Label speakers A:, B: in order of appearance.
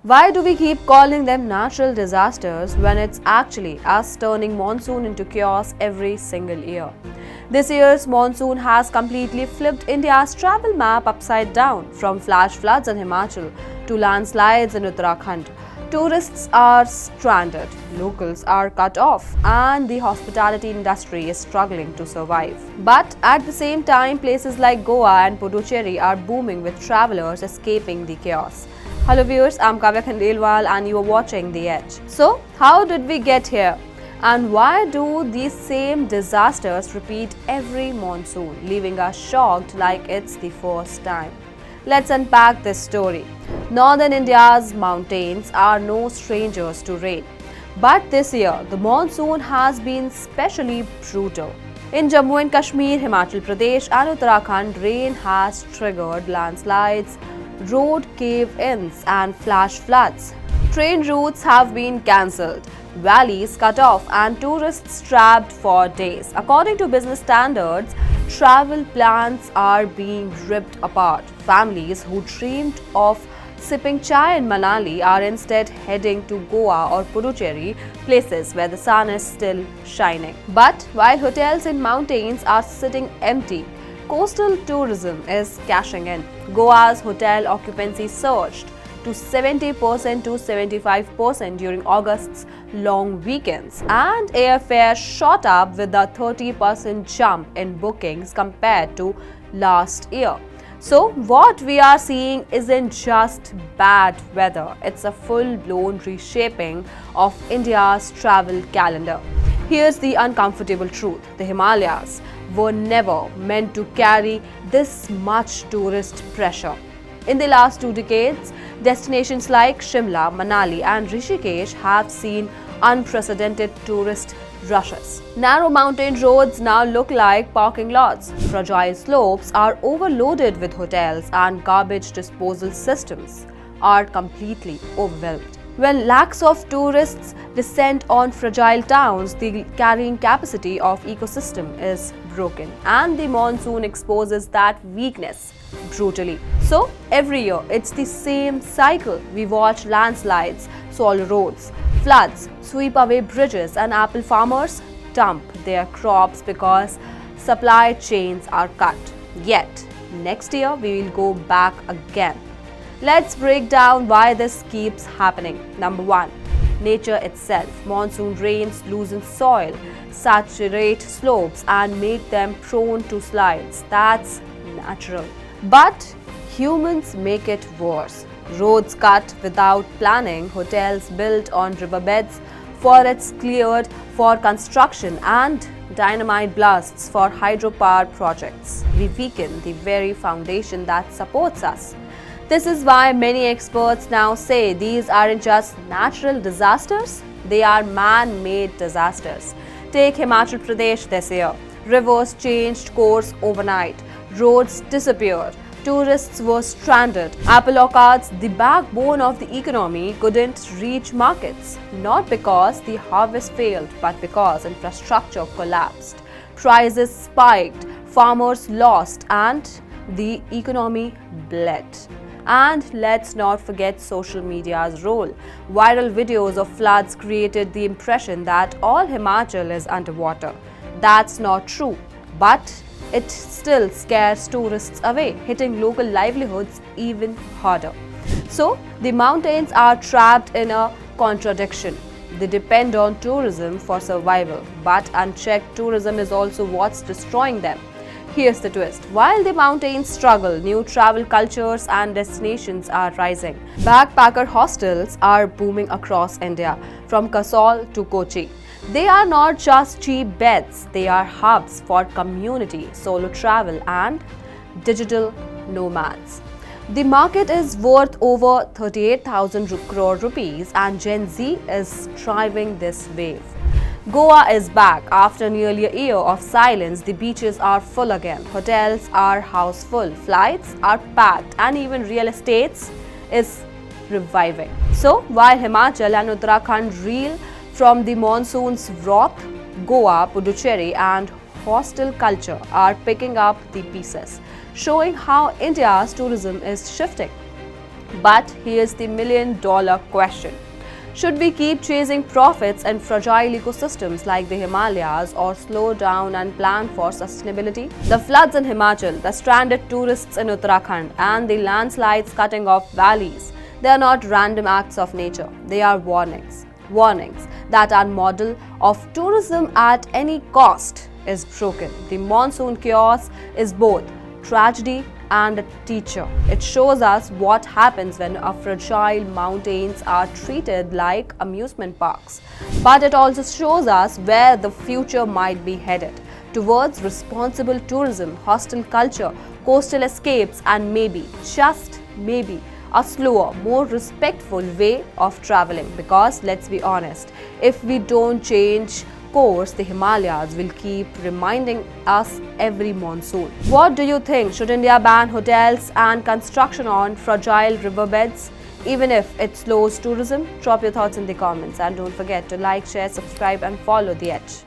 A: Why do we keep calling them natural disasters when it's actually us turning monsoon into chaos every single year? This year's monsoon has completely flipped India's travel map upside down, from flash floods in Himachal to landslides in Uttarakhand. Tourists are stranded, locals are cut off, and the hospitality industry is struggling to survive. But at the same time, places like Goa and Puducherry are booming with travelers escaping the chaos. Hello viewers, I'm Kavya Khandelwal and you are watching The Edge. So, how did we get here? And why do these same disasters repeat every monsoon, leaving us shocked like it's the first time? Let's unpack this story. Northern India's mountains are no strangers to rain. But this year, the monsoon has been especially brutal. In Jammu and Kashmir, Himachal Pradesh and Uttarakhand, rain has triggered landslides, road cave-ins and flash floods. Train routes have been cancelled, valleys cut off and tourists trapped for days. According to business standards, travel plans are being ripped apart. Families who dreamed of sipping chai in Manali are instead heading to Goa or Puducherry, places where the sun is still shining. But while hotels in mountains are sitting empty, coastal tourism is cashing in. Goa's hotel occupancy surged to 70% to 75% during August's long weekends, and airfare shot up with a 30% jump in bookings compared to last year. So, what we are seeing isn't just bad weather, it's a full-blown reshaping of India's travel calendar. Here's the uncomfortable truth: the Himalayas were never meant to carry this much tourist pressure. In the last 2 decades, destinations like Shimla, Manali and Rishikesh have seen unprecedented tourist rushes. Narrow mountain roads now look like parking lots. Fragile slopes are overloaded with hotels and garbage disposal systems are completely overwhelmed. When lakhs of tourists descend on fragile towns, the carrying capacity of ecosystem is broken, and the monsoon exposes that weakness brutally. So, every year it's the same cycle. We watch landslides swallow roads, floods sweep away bridges, and apple farmers dump their crops because supply chains are cut. Yet, next year we will go back again. Let's break down why this keeps happening. Number 1. Nature itself. Monsoon rains loosen soil, saturate slopes and make them prone to slides. That's natural. But humans make it worse. Roads cut without planning, hotels built on riverbeds, forests cleared for construction, and dynamite blasts for hydropower projects. We weaken the very foundation that supports us. This is why many experts now say these aren't just natural disasters, they are man-made disasters. Take Himachal Pradesh this year. Rivers changed course overnight, roads disappeared, tourists were stranded. Apple orchards, the backbone of the economy, couldn't reach markets, not because the harvest failed, but because infrastructure collapsed. Prices spiked, farmers lost, and the economy bled. And let's not forget social media's role. Viral videos of floods created the impression that all Himachal is underwater. That's not true, but it still scares tourists away, hitting local livelihoods even harder. So, the mountains are trapped in a contradiction. They depend on tourism for survival, but unchecked tourism is also what's destroying them. Here's the twist. While the mountains struggle, new travel cultures and destinations are rising. Backpacker hostels are booming across India, from Kasol to Kochi. They are not just cheap beds, they are hubs for community, solo travel and digital nomads. The market is worth over 38,000 crore rupees and Gen Z is driving this wave. Goa is back. After nearly a year of silence, the beaches are full again. Hotels are house full, flights are packed, and even real estate is reviving. So, while Himachal and Uttarakhand reel from the monsoon's wrath, Goa, Puducherry and hostel culture are picking up the pieces, showing how India's tourism is shifting. But here's the million-dollar question. Should we keep chasing profits in fragile ecosystems like the Himalayas or slow down and plan for sustainability? The floods in Himachal, the stranded tourists in Uttarakhand, and the landslides cutting off valleys, they are not random acts of nature. They are warnings. Warnings that our model of tourism at any cost is broken. The monsoon chaos is both tragedy and a teacher. It shows us what happens when our fragile mountains are treated like amusement parks. But it also shows us where the future might be headed, towards responsible tourism, hostel culture, coastal escapes, and maybe, just maybe, a slower, more respectful way of traveling. Because let's be honest, if we don't change course, the Himalayas will keep reminding us every monsoon. What do you think? Should India ban hotels and construction on fragile riverbeds, even if it slows tourism? Drop your thoughts in the comments and don't forget to like, share, subscribe and follow The Edge.